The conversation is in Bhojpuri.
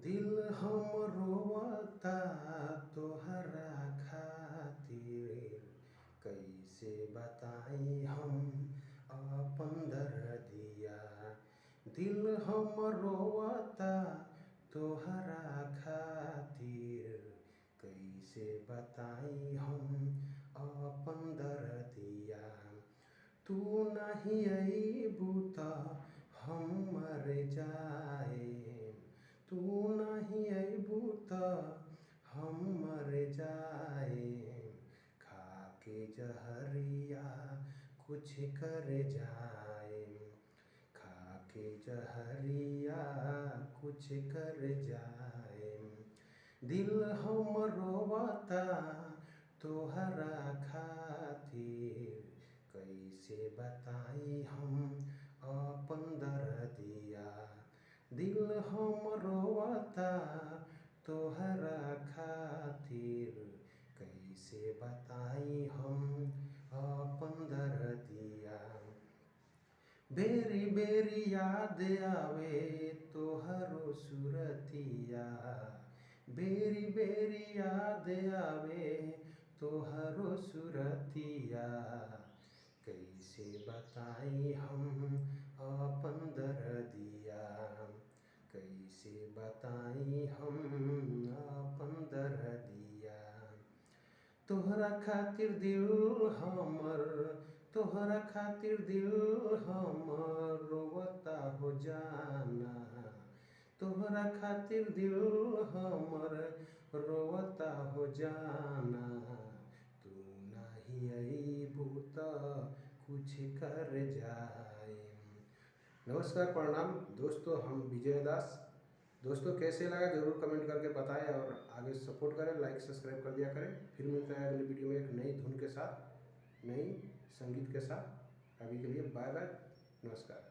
दिल हम रोवता तोहरा खातिर, कैसे बताई हम आपन दर्दिया। दिल हम रोवता तोहरा खातिर, कैसे बताई हम आपन दर्दिया। तू नाही अइबू त हम मर जाएम, तू नाही अइबू त हम मर जाएम। खाके जहरिया कुछ कर जाएम, खाके जहरिया कुछ कर जाएम। दिल हम रोवता तोहरा खातिर, कैसे बताई हम आपन दर्दिया। दिल हम रोवता तोहरा खातिर, कैसे बताई हम आपन दर्दिया। बेरी बेरी याद आवे तोहरो सुरतिया, बेरी बेरी याद आवे तोहरो सुरतिया। कैसे बताई हम आपन दर्दिया, कैसे बताई हम आपन दर्दिया। तोहरा खातिर दिल हमर, तोहरा खातिर दिल हमर रोवता हो जाना। तोहरा खातिर दिल हमर रोवता हो जाना। तू नाही अइबू त कुछ कर जाएम। नमस्कार, प्रणाम दोस्तों, हम विजय दास। दोस्तों, कैसे लगा ज़रूर कमेंट करके बताएं और आगे सपोर्ट करें, लाइक सब्सक्राइब कर दिया करें। फिर मिलते हैं अगले वीडियो में एक नई धुन के साथ, नई संगीत के साथ। अभी के लिए बाय बाय, नमस्कार।